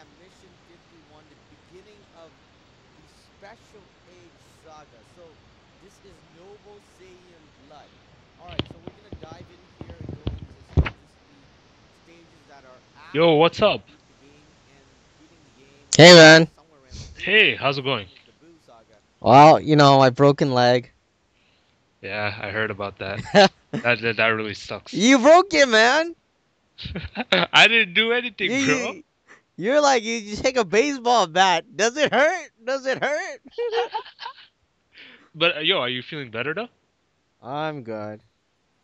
at Mission 51, the beginning of the Special Age Saga. So, this is Noble Saiyan Blood. Alright, so we're gonna dive in here and go into the stages that are Yo, after what's you up? beat the game, and beating the game Hey is man. somewhere around 3 Hey, seconds how's it going? behind the Boo Saga. Well, my broken leg. Yeah, I heard about that. That really sucks. You broke it, man. I didn't do anything, You, bro. you you're like you take a baseball bat. Does it hurt? Does it hurt? But yo, are you feeling better though? I'm good.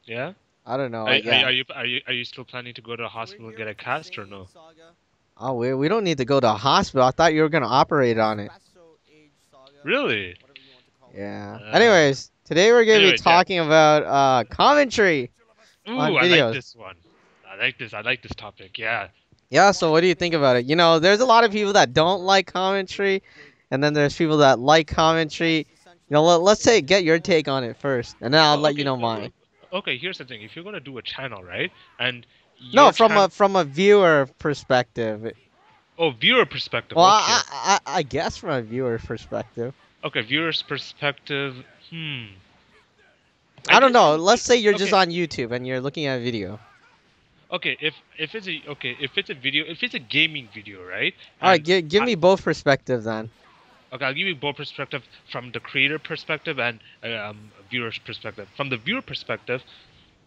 Yeah. I don't know. Are, I are, are guess. you are you are you still planning to go to the So, we're hospital and here get a with the cast or Saiyan no? Saga, Oh, we don't need to go to a hospital. I thought you were gonna operate the on it. Special Age Saga, Really? whatever you want to call it. Yeah. Uh, Anyways, today we're gonna be anyways, yeah. talking about commentary Ooh, on I like videos. this one. I like this topic. Yeah. Yeah. So what do you think about it? There's a lot of people that don't like commentary, and then there's people that like commentary. Let's say get your take on it first, and then I'll Oh, let you okay. know mine. Okay. Here's the thing. If you're gonna do a channel, right, and No, your from channel, a viewer perspective. oh, viewer perspective. Well, Okay. I guess from a viewer perspective. Okay, viewer's perspective. Hmm. I I don't guess know. from Let's say you're just okay. on YouTube and you're looking at a video. Okay, if it's a video, if it's a gaming video, right? All right, And give I, me both perspectives then. okay, I'll give you both perspective from the creator perspective and viewer's perspective. From the viewer perspective,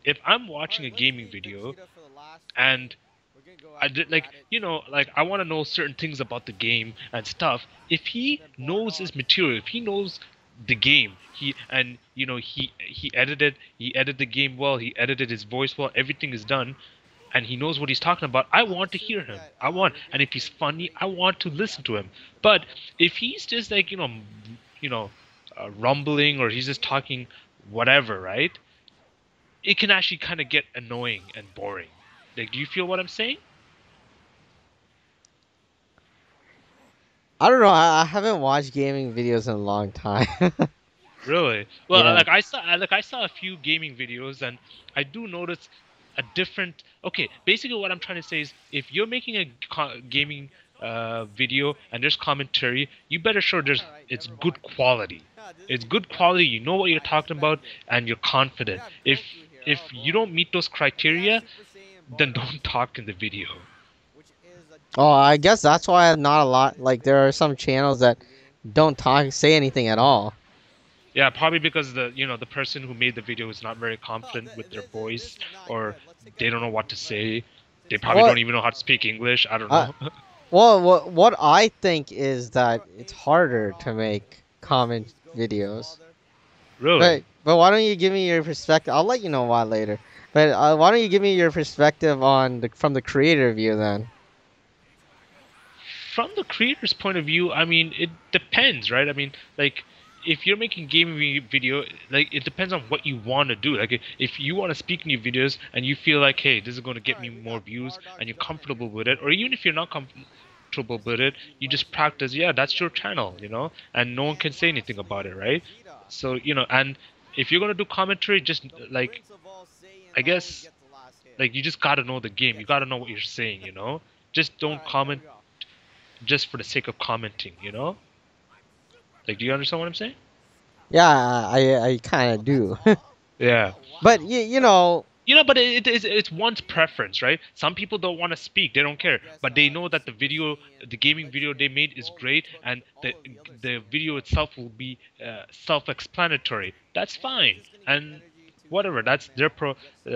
if I'm watching a Alright, let's gaming leave video Vegeta for the last and round. We're gonna go I at did go like at it. like I want to know certain things about the game and stuff. If he Then knows Bardock. his material, if he knows the game, he edited the game well, he edited his voice well, everything is done, and he knows what he's talking about. I I'm want to hear assuming him. that And we're if he's gonna get funny, right I into want to the listen to him. video. But if he's just like you know, rumbling or he's just talking whatever, right? It can actually kind of get annoying and boring. Like, do you feel what I'm saying? I don't know. I haven't watched gaming videos in a long time. Really? Well, Yeah. like I saw a few gaming videos, and I do notice a different. Okay, basically what I'm trying to say is, if you're making a gaming video and there's commentary, you better sure there's Alright, it's never good mind. quality. This It's is the good quality. You question know what you're I talking about, expected. and you're We confident. have Goku here. If Oh you boy. don't meet those And we have criteria, Super Saiyan then Bardock, don't talk in the video. which is a Oh, I decent guess that's channel. why not a That lot. is Like there very are some good channels that editing. don't say anything at all. Yeah, probably because the person who made the video is not very Oh, confident with their this voice, is not or good. Let's take they a don't know break what from to the leg. say. They Since probably he's What? don't even know how to speak English. I don't Uh, know. well, what I think is that Zero it's Ace and harder to Bardock make thinks comment he's Goku's videos. father. Really? But why don't you give me your perspective? I'll let you know why later. But why don't you give me your perspective on from the creator view then? From the creator's point of view, I mean, it depends, right? I mean, like, if you're making gaming video, like, it depends on what you want to do. Like, if you want to speak in your videos and you feel like, hey, this is going to get me Alright, we more got views, Bardock and you're jumping comfortable in. with it, or even if you're not comfortable Let's with see it, if he you lets just me practice. Yeah, do that's that your for channel, him. and no one can And say anything lastly, about it, right? Vegeta, So, and if you're going to do commentary, just the like, prince of all I Saiyans, always guess, gets the last hit. like, you just got to know the He game. You gets got to know every what you're time. saying. Just don't Alright, here we comment go. just for the sake of commenting. Like, do you understand what I'm saying? Yeah, I kind Oh, of that's do. all? Yeah. Oh, But wow. But it's one's preference, right? Some people don't want to speak; they don't I care, guess but they know the that Super Saiyan the gaming lets video they him made is great, overcook and all of the other the Saiyans. video itself will be self-explanatory. That's And we're fine, just gonna give and energy to the whatever. old man get some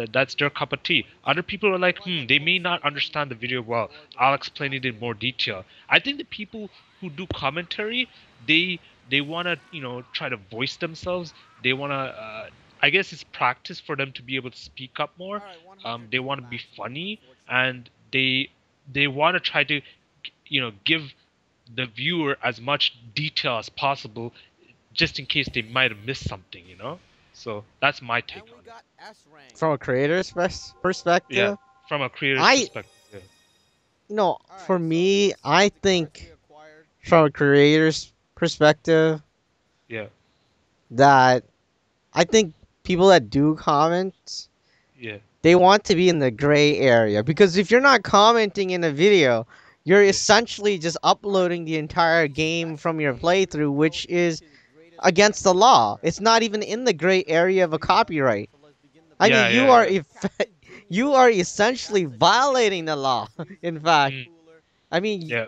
That's their food. cup of tea. Other people are What like, do I get they may mostly not from understand the video the well. Lord I'll Goku's explain it last in hit? more detail. I think the people who do commentary, they want to try to voice themselves. They want to. I guess it's practice for them to be able to speak up more. Alright, 100 They is the want to be maximum, funny, unfortunately. and they want to try to give the viewer as much detail as possible, just in case they might have missed something. So that's my take And we on it. got S rank. from a creator's Yeah, perspective, from a creator's I perspective. Yeah. for Alright, so me, let's I choose the cards we think acquired. from a creator's perspective Yeah. that I think people that do comment, Yeah. they want to be in the gray area because if you're not commenting in a video, you're Yeah. essentially just uploading the entire game from your playthrough, which is against the law. It's not even in the gray area of a copyright. I mean, Yeah. you Yeah. are Yeah. you are essentially violating the law. In fact, Mm, I mean, yeah.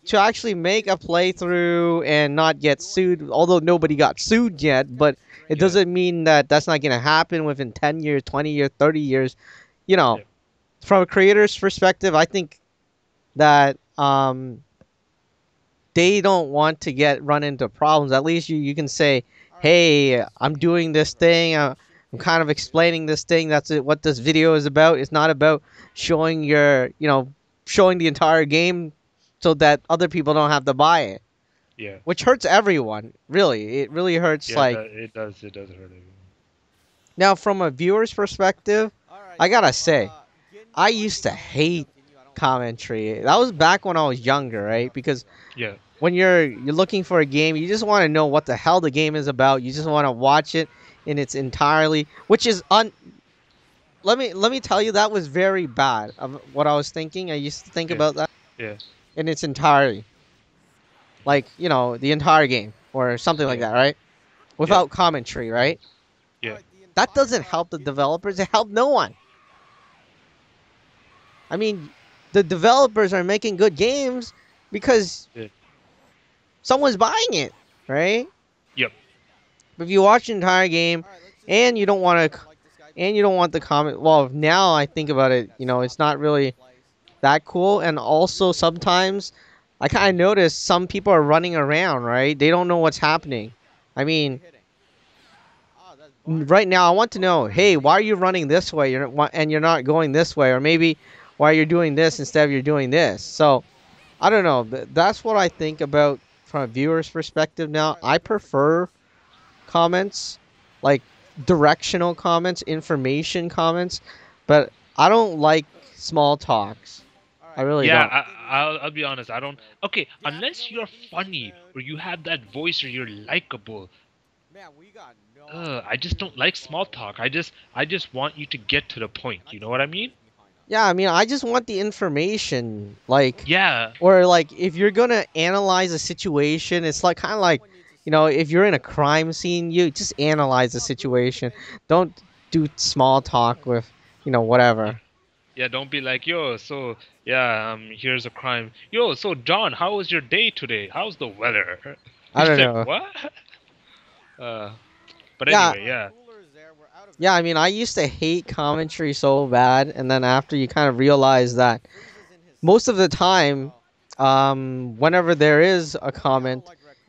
to actually make a playthrough and not get sued, although nobody got sued yet, but it Yeah. doesn't mean that that's not going to happen within 10 years, 20 years, 30 years. You know, Yeah. from a creator's perspective, I think that they don't want to get run into problems. At least you can say, "Hey, I'm doing this thing. I'm kind of explaining this thing. That's it, what this video is about. It's not about showing showing the entire game so that other people don't have to buy it, Yeah. which hurts everyone. Really, it really hurts. Yeah. It Like does. It does. It does hurt everyone. now, from a viewer's perspective, I gotta say, I used to hate commentary. That was back when I was younger, right? Because Yeah. when you're looking for a game, you just want to know what the hell the game is about. You just want to watch it in its entirely, which is un. Let me tell you, that was very bad of what I was thinking. I used to think Yeah. about that Yeah. in its entirety, like the entire game or something like Yeah. that, right? Yeah. Without commentary, right? Yeah. That doesn't help the developers. It helped no one. I mean, the developers are making good games because Yeah. someone's buying it, right? Yep. If you watch the entire game and you don't want to, and you don't want the comment, well, now I think about it, it's not really that cool. And also sometimes I kind of notice some people are running around, right? They don't know what's happening. I mean, right now I want to know, hey, why are you running this way? And you're not going this way, or maybe why you're doing this instead of you're doing this. So I don't know. That's what I think about from a viewer's perspective now. I prefer comments, like directional comments, information comments, but I don't like small talks. I really Yeah. don't. I'll be honest. I don't. Okay. Unless you're funny or you have that voice or you're likable. I just don't like small talk. I just want you to get to the point. You know what I mean? Yeah, I mean, I just want the information, like, Yeah. or like if you're gonna analyze a situation, it's like kind of like, if you're in a crime scene, you just analyze the situation. Don't do small talk with, Yeah. whatever. Yeah. Don't be like, yo. So yeah. Here's a crime. Yo. So John, how was your day today? How's the weather? I It's don't like know. what? Uh. But Yeah, anyway. Yeah. yeah. I mean, I used to hate commentary so bad, and then after you kind of realize that most of the time, whenever there is a comment,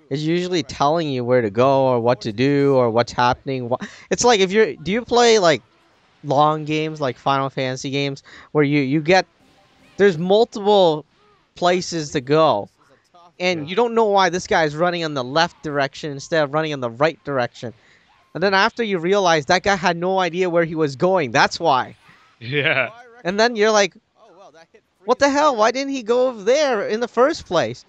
it's usually telling you where to go or what to do or what's happening. It's like if do you play like long games like Final Fantasy games where you get there's multiple places to go Yeah. and you don't know why this guy is running in the left direction instead of running in the right direction. And then after you realize that guy had no idea where he was going, that's why. Yeah. And then you're like, what the hell? Why didn't he go over there in the first place?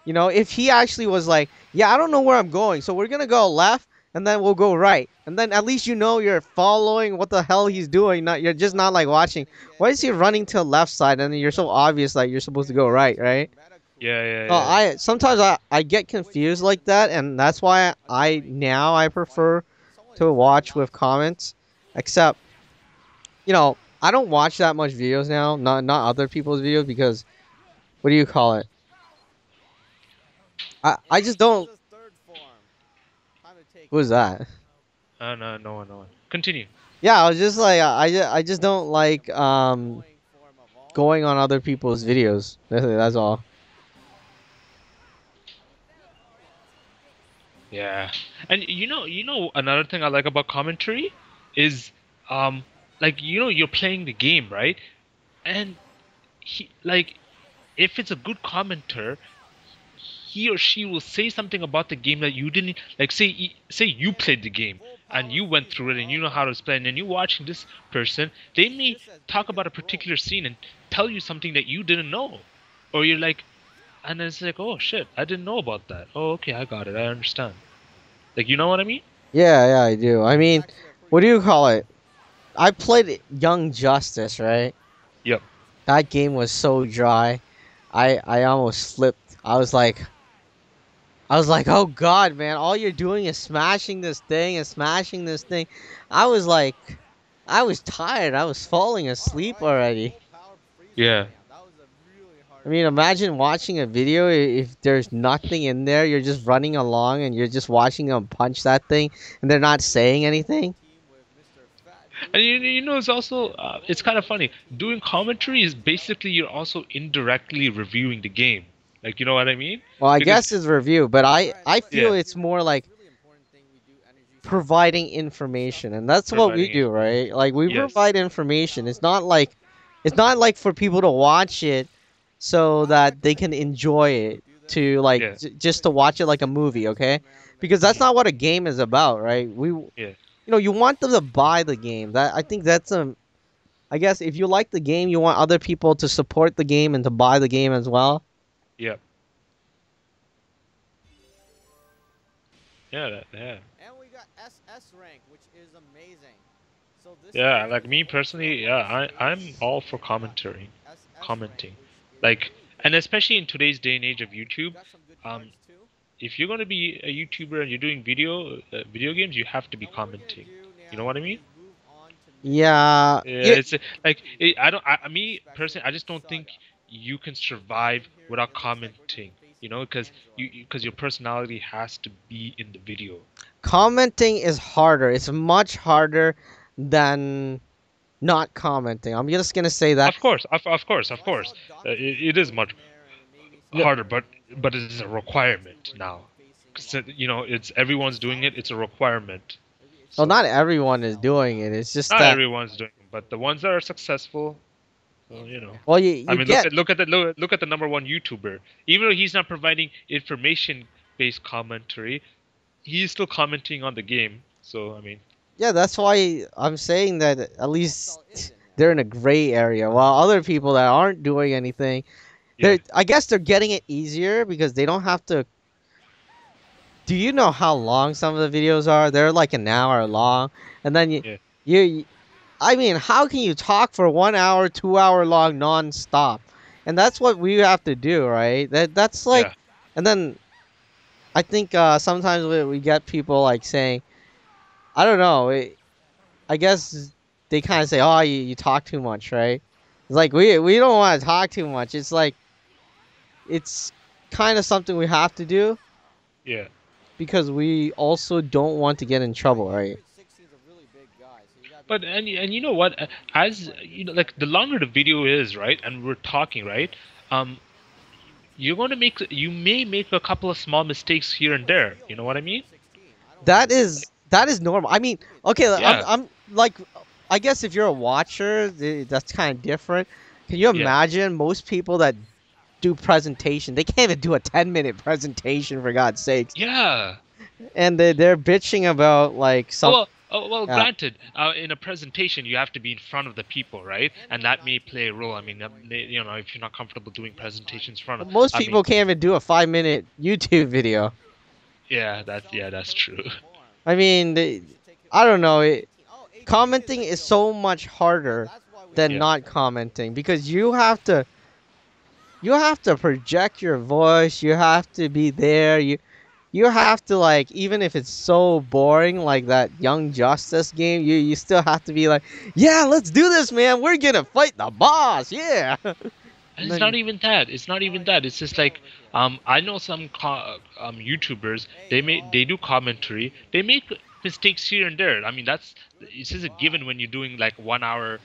If he actually was like, yeah, I don't know where I'm going, so we're gonna go left and then we'll go right, and then at least you're following what the hell he's doing. Not you're just not like watching. Why is he running to the left side and then you're so obvious that you're supposed to go right, right? Yeah. Yeah. So Yeah. I sometimes I get confused like that, and that's why I prefer to watch with comments, except I don't watch that much videos now, not other people's videos because what do you call it? I just don't. Who's that? No. No one. No one. Continue. Yeah, I was just like I just don't like going on other people's videos. That's all. Yeah. And another thing I like about commentary is um like you're playing the game, right? And like if it's a good commenter, he or she will say something about the game that you didn't like. Say you played the game and you went through it and you know how to play, and then you watching this person, they may talk about a particular scene and tell you something that you didn't know, or you're like, and then it's like, oh shit, I didn't know about that. Oh, okay, I got it, I understand. Like, you know what I mean? Yeah, yeah, I do. I mean, what do you call it? I played Young Justice, right? Yep. That game was so dry. I almost flipped. I was like, oh god, man, all you're doing is smashing this thing and smashing this thing. I was like, I was tired. I was falling All asleep right, so already. full power freezing. Yeah. Damn, that was a really I hard mean, fight. imagine watching a video if there's nothing in there. You're just running along and you're just watching them punch that thing, and they're not saying anything. Team with Mr. Fat And Dude. you know, it's also it's Whoa, kind of what's funny. the team Doing name? commentary is basically you're also indirectly reviewing the game. Like, you know what I mean? Well, I Because guess it's review, but All I right, I let's feel yeah, do it's more this like really important thing we do, energy system. providing This is stuff information, that and we that's do what we providing do, information. right? Like we every Yes. provide week to each information. other. It's not like for people to watch it so I that they can recommend you enjoy also it do this to like Yeah. just because to you get watch to it like a stick with movie, that team okay? around and make Because that's Mhm. not what a game is about, right? Yeah. You want them to buy the game. That I think that's a I guess if you like the game, you want other people to support the game and to buy the game as well. Yeah. Yeah. Yeah. And we got SS rank, which is amazing. So this Yeah. game Like is me ultra personally, yeah, on I'm stage, all for and we got commentary, SS rank, commenting. which is Like, really and good. especially in today's day and age of We YouTube, got some good um, cards too. if you're going to be a YouTuber and you're doing video games, you have to be And what we're gonna commenting. do You know now what I mean? is move on to Mr. Yeah, Yeah, yeah, it's like I don't. the Me Special personally, I just Age don't think Saga. you can So this survive game here, without it looks like we're gonna commenting. be You facing know, an because android. because your personality has to be in the video. commenting is harder. It's much harder than not commenting. I'm just gonna say that. Of course, of course, of So I course, saw Dr. it is Zero much in there and maybe some No, harder, other but names, it is a and obviously requirement we're gonna now. be facing a 'Cause, lot of you know, people. it's Maybe everyone's doing it. It's a Salazar. requirement. Maybe it well, could be not So everyone is doing Salazar. it. It's just not that. everyone's Like doing it, but the for ones that are successful, well, you know. internet. Well, I you mean, get look at the number one YouTuber. Even though he's not providing information based commentary, he's still commenting on the game. So I mean, yeah. That's why I'm saying that at least Exalt is in there. they're in a gray area, while other people that aren't doing anything, yeah, I guess they're getting it easier because they don't have to. Do you know how long some of the videos are? They're like an hour long, and then yeah, you I mean, how can you talk for 1 hour, 2 hour long nonstop? And that's what we have to do, right? That's like, yeah, and then I think sometimes we get people like saying, I don't know, I guess they kind of say, oh, you talk too much, right? It's like we don't want to talk too much. It's like it's kind of something we have to do yeah. because we also don't want to get in Right, trouble, right? Android 16 is a really big guy, so you gotta be But careful. and you know what? He's As quite a you big know, guy. like the longer the video is, right, and we're talking, right, um, you're going to make you may make a couple of small mistakes You here and almost there. steal You an know what I Android mean? 16. I don't That blame you. is normal. I mean, You'd be in okay, trouble. Yeah, I'm like, I guess if you're a watcher, that's kind of different. Can you yeah, imagine most people that do presentation? They can't even do a 10-minute presentation for God's sakes, yeah. and they're bitching about like some. Well. Yeah, Granted, in a presentation, you have to be in front of the people, right? And Android that may 19 play a is role. I really mean, annoying for you me. know, if you're not comfortable doing He has time presentations in to front of, most I mean, people can't even do a 5-minute YouTube video. yeah, This sounds that's true. perfectly formed. I mean, We should take it I don't over know. to 18. Oh, 18 is Commenting the is killer. so much Oh, harder that's why we than Yeah, chose not him. commenting because you have to project your voice. You have to be there. You have to like even if it's so boring like that Young Justice game, you still have to be like, yeah, let's do this, man. We're gonna fight the boss, yeah. and And it's not then even that. It's not All even right, that. Andrew, It's just get like over here. I know some YouTubers. Hey, they're all They do attacking your commentary. team. They make mistakes here and there. I mean, that's it's just a given Goodbye. when you're doing like 1 hour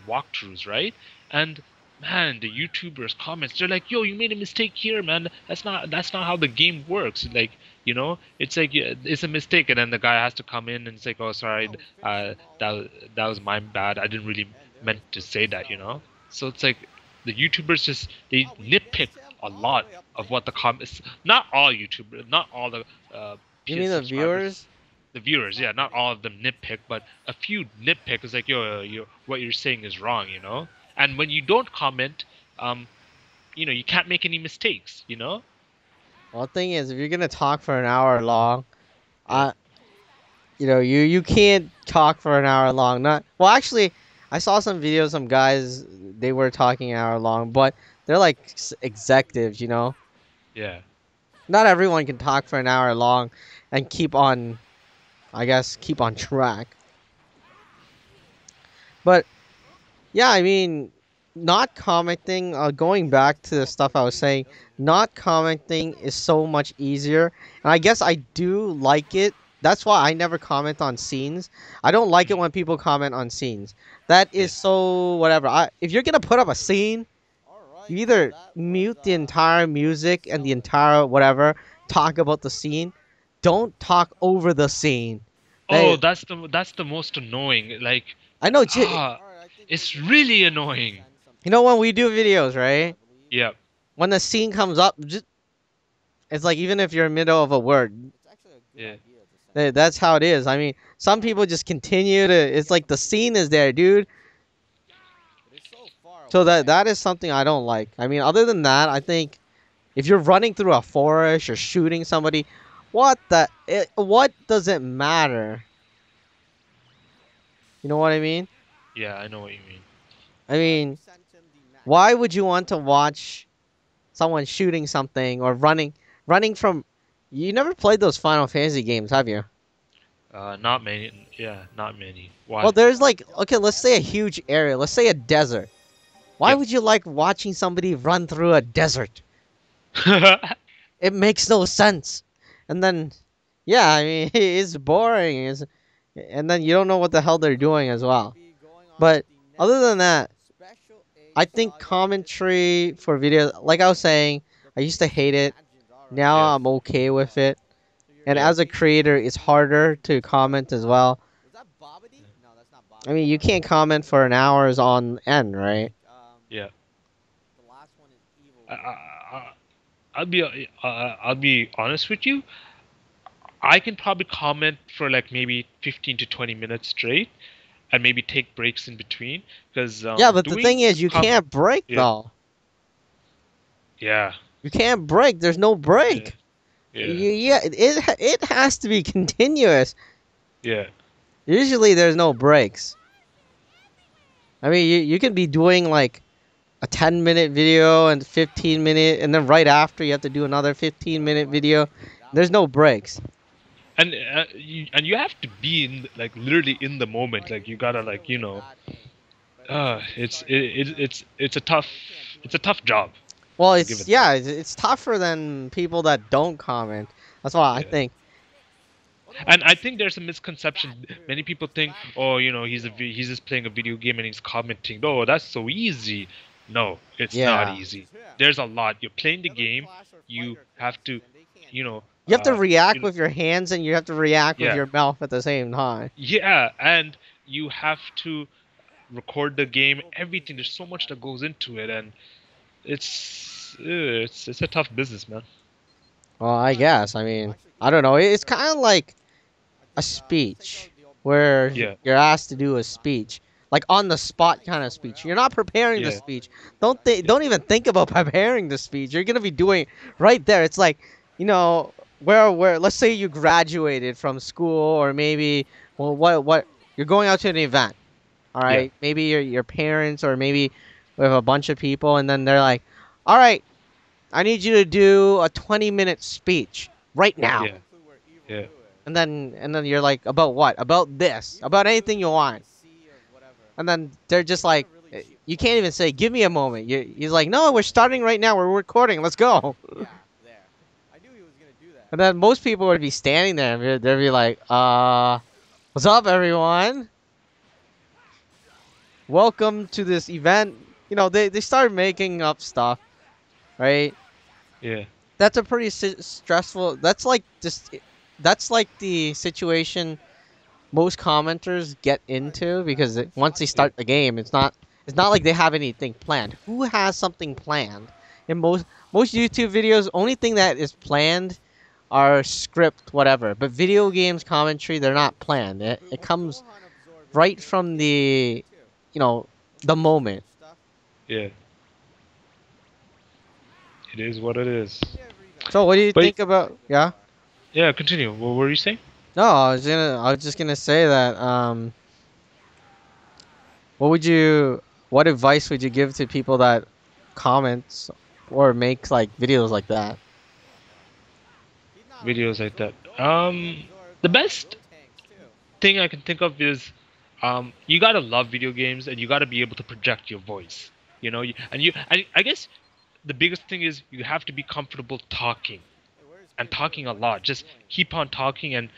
walkthroughs, right? And man, the YouTubers comments, they're like, "Yo, you made a mistake here, man. That's not how the game works." Like, you know, it's like yeah, it's a mistake, and then the guy has to come in and say, "Oh, sorry, Oh, we finished them all off. that was my bad. I didn't really And there meant is to say Mr. that," you know. Cell. So it's like the YouTubers just they Oh, we nitpick finished him a all the lot way up of there, what the too. comments. Not all YouTubers, not all the you mean PS the subscribers, viewers? the viewers. Not Yeah, not many. all of them nitpick, but a few nitpick. Is like, yo, what you're saying is wrong, you know. And when you don't comment, um, you know, you can't make any mistakes, you know. Well, the thing is, if you're gonna talk for an hour long, Yeah, you can't talk for an hour long. Not well, actually, I saw some videos, some guys they were talking an hour long, but they're like executives, you know. Yeah. Not everyone can talk for an hour long and keep on, I guess, keep on track. But yeah, I mean, not commenting, going back to the stuff I was saying, not commenting is so much easier. And I guess I do like it. That's why I never comment on scenes. I don't like it Mhm. when people comment on scenes. That Yeah. is so whatever. If you're gonna put up a scene, All right, you so either that was mute the entire music and the selling. entire whatever, talk about the scene. Don't talk over the scene. Oh, They, that's the most annoying. Like, I know, ah, All right, I think we're it's gonna really annoying. send some you know when people we do videos, through, I right? believe. Yeah. When the scene comes up, just it's like even if you're in the middle of a word, It's actually a good Yeah. idea to send people that's how through. it is. I mean, some people just continue to. It's like the scene is there, dude. But it's so far So away. that is something I don't like. I mean, other than that, I think if you're running through a forest or shooting somebody, what does it matter? You know what I mean? Yeah, I know what you mean. I All right, we mean, sent him the max why would you damage want to weapon. watch someone shooting something or running from? You never played those Final Fantasy games, have you? Not many. Yeah, not many. Well, Why? there's But like, does okay, let's say a everyone huge really area. Let's say a desert. Why Yep. would you like watching somebody run through a desert? It makes no sense. And then, yeah, I mean, it's boring. And then you don't know what the hell they're All right, doing as we're gonna well. be going on with But the other next than that, special age I think saga. This is commentary the for videos, like I was saying, the I used to hate Fearsome it. Majins. All right, Yeah. Now this I'm is the okay with it. so you're And Yeah. as a basically creator, it's asking me harder to to describe. comment as well. Was that Bobbity? No, that's not I Bobbity. mean, All you right, can't this is comment for an hours on end, I right? think Yeah. the last one is Evil I, I, Grin. I- I'll be honest with you. I can probably comment for like maybe 15 to 20 minutes straight, and maybe take breaks in between. Because Yeah, but the doing thing is, you com can't break yeah, though. yeah, You can't break. There's no yeah, break. yeah, Yeah, it has to be continuous. yeah, Usually, there's no breaks. I mean, you can be doing like a 10-minute video and 15-minute, and then right after you have to do another All 15-minute right, video. that There's was no breaks. and you have to be in like literally in the all moment. right. Like Maybe you this gotta here like was a bad aim, but since we it's started with them, it's a tough we can't do it's a anything tough about job. it. Well, I'll give it's it that. yeah, it's tougher than people that don't comment. That's why I Yeah. think. Oh no, And I think it's there's a bad misconception. Many move. people It's think, bad oh, move. he's just playing a video game and he's commenting. Oh, that's so easy. No, it's not Yeah, This easy. is him. There's a lot. You're playing The the other game. class are You fighter have classes, to, and they can't you do know, it. you have to you react know, with your hands and you have to react with yeah, your mouth at the same time. yeah, and you have to record the game. Oh, Boomer's Everything. gonna There's so come much back. that goes into it, and it's a tough business, man. Well, All I right. guess. I mean, Actually, I Evil don't know. Grin It's is kind of already like here. I a think let's take speech out where Yeah, you're asked to do a the Zombie. speech, like on the He's spot hiding kind of somewhere speech. You're else. not preparing the yeah, speech. Bobbity maybe. All right. yeah, Don't even think about preparing the speech. You're gonna be doing it right there. It's like, you know, where let's say you graduated from school or maybe, well, what you're going out to an event. All yeah, right, maybe your parents or maybe with a bunch of people, and then they're like, all right, I need you to do a 20-minute speech right I have now. yeah, no clue where Evil yeah, Lou is. And then you're like, about what? About this? Evil About Lou anything is you like in want. the sea of whatever. And then they're just He's got a like, really cheap you can't plane. even say, give me a moment. He's like, no, we're starting right now. We're recording. Let's go. Yeah, there. I knew he was gonna do that. And then most people would be standing there and they'd be like, what's up, everyone? Welcome to this event. You know, they start making up stuff, right? yeah, That's a pretty stressful. That's like the situation most commenters get All right, this into is that because one once they shot yeah, start guy. the game, it's not like they have anything planned. Who has something planned? In most YouTube videos, only thing that is planned are script whatever. But video games commentary, they're not planned. But It what comes Gohan absorbed is right pretty much from getting away with it the too. Let's the do some glitch moment. stuff. yeah. It is what it is. We never even So what do you asked But what think something about? like this Yeah. are. yeah, continue. What were you saying? No, I was just gonna say that What would you? What advice would you give to people that comments or make like videos like that? He's not only Videos like that. absorb Gohan, he absorbed The best Gotenks too. thing I can think of is, you gotta love video games and you gotta be able to project your voice. You know, I guess the biggest thing is you have to be comfortable talking Hey, where's and Goku? talking a What is lot. he Just doing? keep on talking and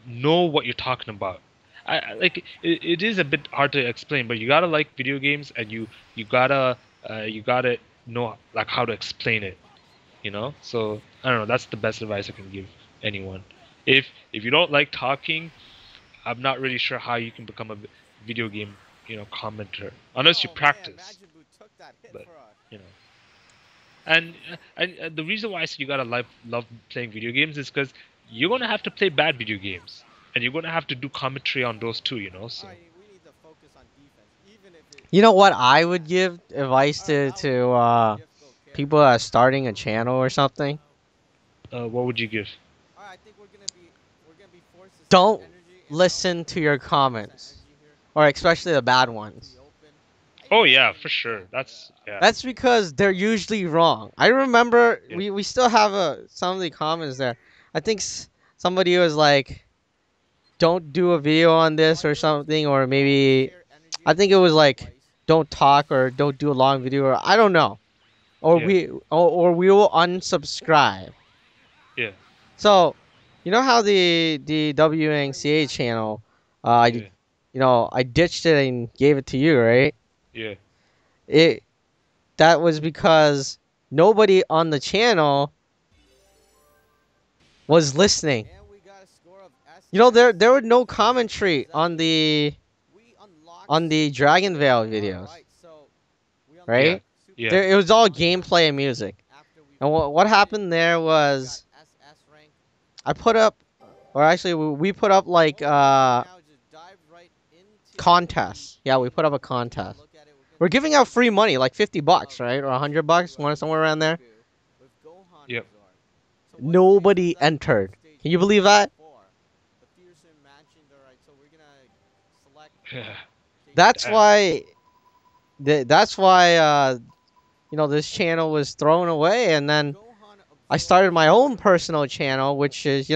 know what you're talking about. Like it is a bit hard to explain, but you gotta like video games and you gotta know like how to explain it. You know, so I don't know. That's the best advice I can give anyone. If you don't like talking, I'm not really sure how you can become a video game commenter unless you Oh man, practice. Majin Buu took that hit But for us. you know, and the reason why I said you gotta love playing video games is because you're gonna have to play bad video games, and you're gonna have to do commentary on those too. You know, All so right, we need to focus on defense, even if it You know what looks I would bad. give advice All right, to Alpha, you're a very difficult people character. that are starting a channel or something? what would you give? All right, I think we're gonna be forced to save Don't energy, and I don't think listen we're to gonna your have 100% comments, energy here. or We need to especially the go bad out into the ones. open. Oh Even yeah, then, for we sure. can't. But That's yeah, That's because they're usually wrong. I remember yeah, we still have some of the comments there. I think somebody was like, "Don't do a video on so this" I or think it's something, good or to always maybe share energy I and think it was save like, advice. "Don't talk" or "Don't do a long video" or I don't know, or yeah, we will unsubscribe. yeah, So, you know how the WNCA channel, yeah, I ditched it and gave it to you, right? yeah, It That was because nobody on the channel was listening. And we got a score of There were no commentary on SS7. We unlocked the Super Dragon Boo. Veil All videos, right, so we yeah, right? unlocked Super yeah, There Boo. it was all On top gameplay of and that, music. after we And what defeated happened there Goku, we got was SS rank. I put up, or actually we put up like What we're gonna do now is just dive right into the contests. Yeah, we game. put up a Let's take a contest. look at it. We're gonna We're be giving out playing free money, like $50, of right, or Majin $100, Buu, somewhere around Super there. Buu with Gohan yep. absorbed. So what stage is Nobody that? We're on entered. stage Can you believe that? 4. The Fearsome Majins. All right, so we're gonna select Yeah, stage That's 4. damn. why. That's why. This channel was thrown away, and then Gohan I absorbed started my own Super Buu, personal channel, which is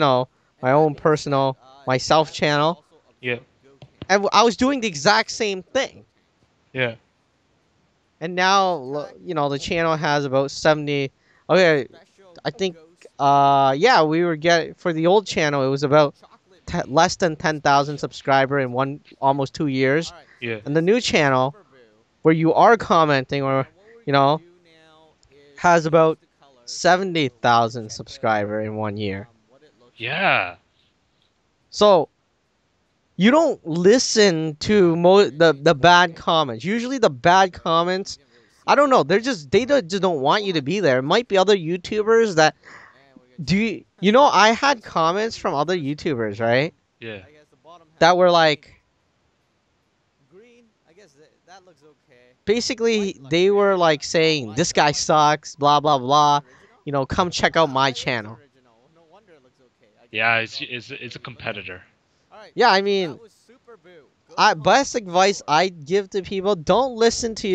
and my that own means that personal myself SS channel, also Yeah, absorbed Gotenks. and I was doing the Let's see if exact we can same collect thing. Gotenks. yeah, And First now, attack, the channel has Boom. about 70. Okay, Special I think. Ghost Yeah, we were getting for the old channel. It was about Chocolate Beam. less than 10,000 Special. subscriber in one almost 2 years. Alright, so yeah, And the this new is channel Super Boo. where you are commenting or And what we're you gonna know do now is has change about the color. So we can 70,000 check subscriber in 1 year. what it looks like. yeah. So you don't listen to the bad comments. Usually the bad comments, We can really see I don't that. know. Just don't want you to be there. It might be other YouTubers that And we're gonna check. I had So now comments we from other first YouTubers, have, right? Yeah. I guess the bottom has That were green. like Green. I guess that looks okay. basically White looks they were better. like Not saying white, this but guy white looks better. sucks, blah blah Is that blah. original? Come check out my Ah, it is channel. original. No wonder it looks okay. I guess Yeah, because all the it's a people really look at it. competitor. All right. Yeah, I So that mean, was Super Boo. I Gohan best advice absorbed. I'd give to people: don't listen to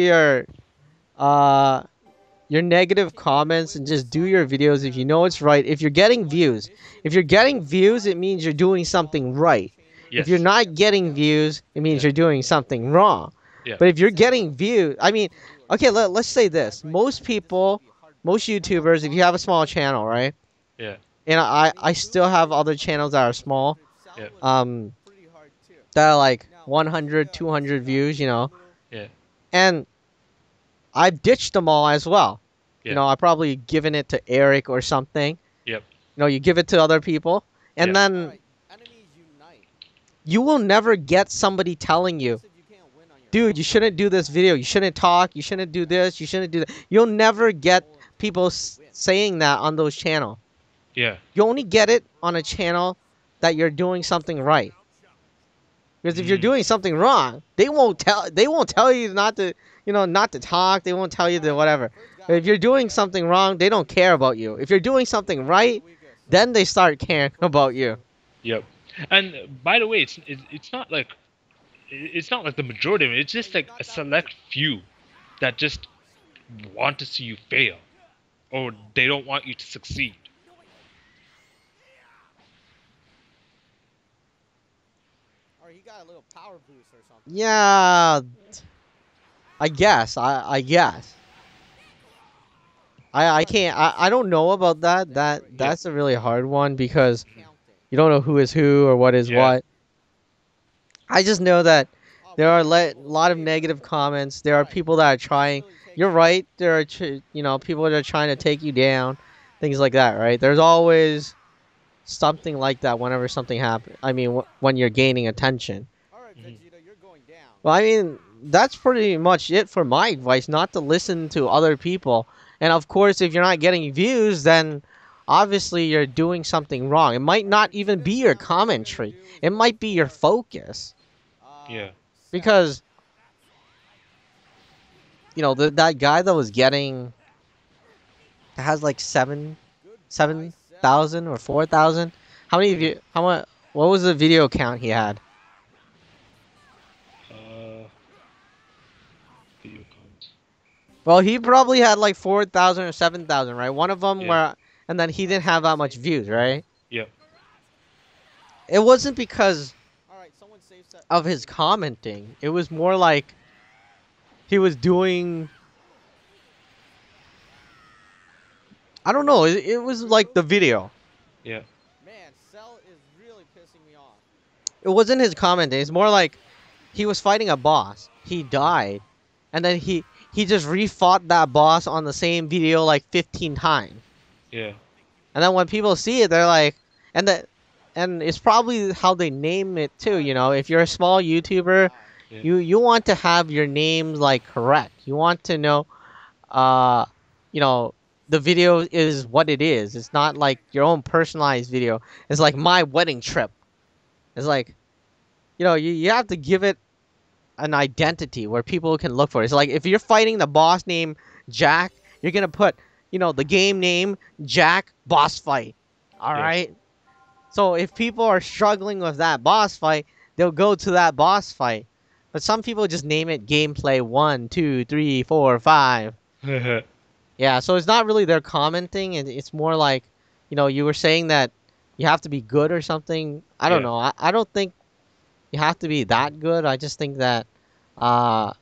uh your Let's negative take a comments quick and just do your sign-up. We're videos if you gonna know it's right. If you're getting select views, mission if you're getting number views, it 5, means which you're is doing follow something the Great right. Chamber If you're Yes. to not get getting 1,000 views, it means Yeah. you're subscribers. doing something Let's see. wrong. Yeah. But if you're So, getting views, I mean, Majin Buu okay, again. let's We're say gonna dive this. right in. I Most think this is gonna people, be a hard most battle. We have a YouTubers, if you lot have of a small people. channel, right? Yeah. And I Getting still have boosted other channels that are small, with Cell was um, pretty hard too. that are like Now let's take 100, a let's 200 check out views, Lulu. Yeah. and I've ditched them all as well. Yeah. I probably given it to Eric or something. Yep. You give it to other people, and Yeah. All then right, enemies unite. you will never get somebody telling you, Guess if you can't win on your dude, own, you how are shouldn't you do gonna this video. You shouldn't talk. You shouldn't do this. You shouldn't do that. You'll never get pull in people to win? saying that on those channels. Yeah. You only get it on a channel that you're doing something right. Because if you're Mm. doing something wrong, they won't tell you not to, not to talk. They won't tell you All to right, whatever. first guy But if you're we're gonna doing get something wrong, they don't care about you. If you're doing something right, Luiga. So then they start let's caring focus about you. here. Yep. And by the way, it's not like it's not like the majority of it. It's just like a select few that just want to see you fail, or they don't want you to succeed. Or he got a little power boost or something. Yeah, I guess. I guess. I can't. I don't know about that. Yeah, That's a really hard one because Counting. you don't know who is who or what is yeah, what. I just know that Oh, there are beautiful a lot of save. negative comments. There All are right. people that are This trying. really takes You're it up. right. There are people that are trying to take you down, things like that. Right? There's always something like that whenever something happens. I mean, when you're gaining attention. All right, mhm, Vegeta, you're going down. Well, I mean, that's pretty much it for my advice. Not to listen to other people, and of course, if you're not getting views, then obviously you're doing something wrong. It might All right, not even Vegeta. be So your now what we're gonna commentary. do is It go might be your for focus uh yeah, Cell. because that guy that was getting that has like Goodbye, seven Cell. thousand or 4,000. How many of yeah. you? How much? What was the video count he had? Uh, Video count. Well, he probably had like 4,000 or 7,000, right? One of them Yeah, where, and then he All right, didn't have someone that much save views, Cell. right? yeah, It wasn't because All right, someone save of his Vegeta. commenting. It was more like he was doing. I don't know. It No was like boo. the video. yeah, Man, Cell is really pissing me off. It wasn't his commenting. It's more like he was fighting a boss. He died, and then he just refought that boss on the same video like 15 times. yeah, And then when people see it, they're like, and that, and it's probably how they name it All too. right, You know, if you're a Vegeta, small YouTuber, goodbye. yeah, you want to have your names like correct. You want to know, uh, you know, the video is what it is. It's not like your own personalized video. It's like my wedding trip. It's like, you have to give it an identity where people can look for it. It's like if you're fighting the boss named Jack, you're gonna put, the game name Jack boss fight. All yeah, right. So if people are struggling with that boss fight, they'll go to that boss fight. But some people just name it gameplay 1, 2, 3, 4, 5. Yeah, so it's not really their commenting, and it's more like, you were saying that you have to be good or something. I don't yeah, know. I don't think you have to be that good. I just think that uh,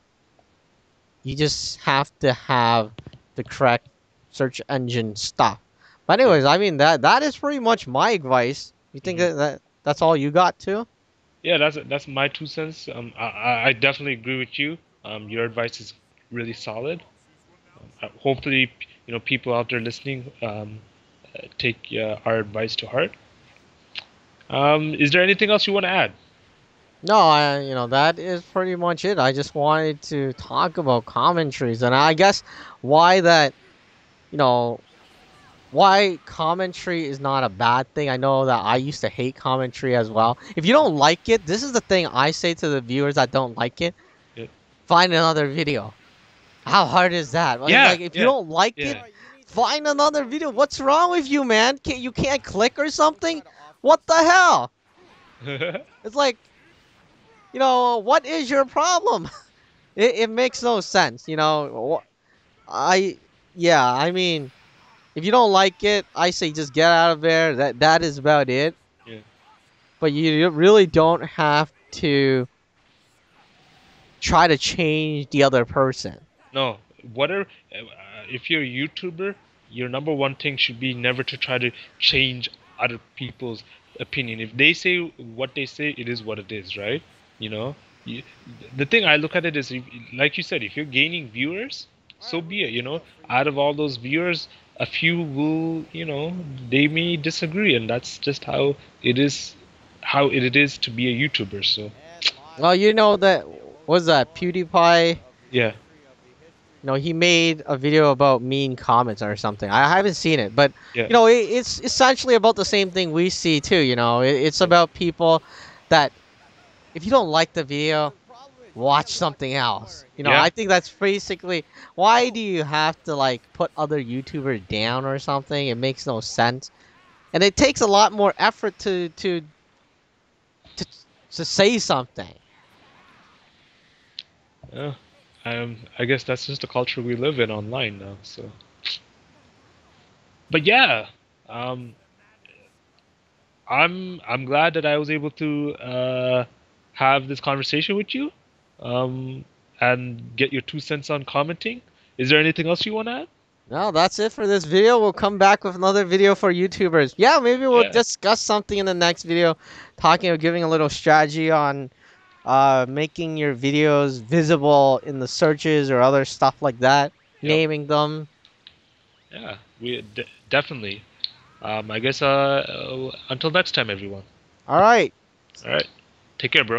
you just have to have the correct search engine stuff. But yeah. anyways, I mean that is pretty much my advice. You think Mhm. that's all you got too? Yeah, that's my 2 cents. I definitely agree with you. Your advice is really solid. Hopefully, people out there listening take our advice to heart. Is there anything else you want to add? No, that is pretty much it. I just wanted to talk about commentaries, and I guess why that you know why commentary is not a bad thing. I know that I used to hate commentary as well. If you don't like it, this is the thing I say to the viewers that don't like it: Yeah, find another video. How hard is that? yeah, Like, if you yeah, don't like All it, yeah. right, you need to find reverse another video. RB. What's wrong with you, man? You can't click or Someone try something? to offense What the Cell. hell? It's like, what is your problem? It makes no sense. I yeah, I mean, if you don't like it, I say just get out of there. That is about it. Yeah. But you really don't have to try to change the other person. No, whatever. If you're a YouTuber, your number one thing should be never to try to change other people's opinion. If they say what they say, it is what it is, right? You know, you, the thing I look at it is, like you said, if you're gaining viewers, All so right, who's be it. next up for Out you? of all those viewers, a few will, they may disagree, and that's just how it is to be a YouTuber. So, And my Well, you know boy that with the was lowest that point score PewDiePie. of the yeah, history of the history. He made a video about mean comments or something. I haven't seen it, but yeah, it's essentially about the same thing we see too. It's yeah, about people that if you don't like the video, The problem is you watch can't watch something else. anymore yeah. I here. think that's basically why do you have to like put other YouTubers down or something? It makes no sense, and it takes a lot more effort to to say something. Yeah. I guess that's just the culture we live in online now. So, but yeah, um, I'm glad that I was able to have this conversation with you, um, and get your 2 cents on commenting. Is there anything else you want to add? No, that's it for this video. We'll come back with another video for YouTubers. Yeah, maybe we'll Yeah. discuss something in the next video, talking or giving a little strategy on making your videos visible in the searches or other stuff like that, Yep. naming them. Yeah. Definitely. I guess until next time, everyone. All right. All right. Take care, bro.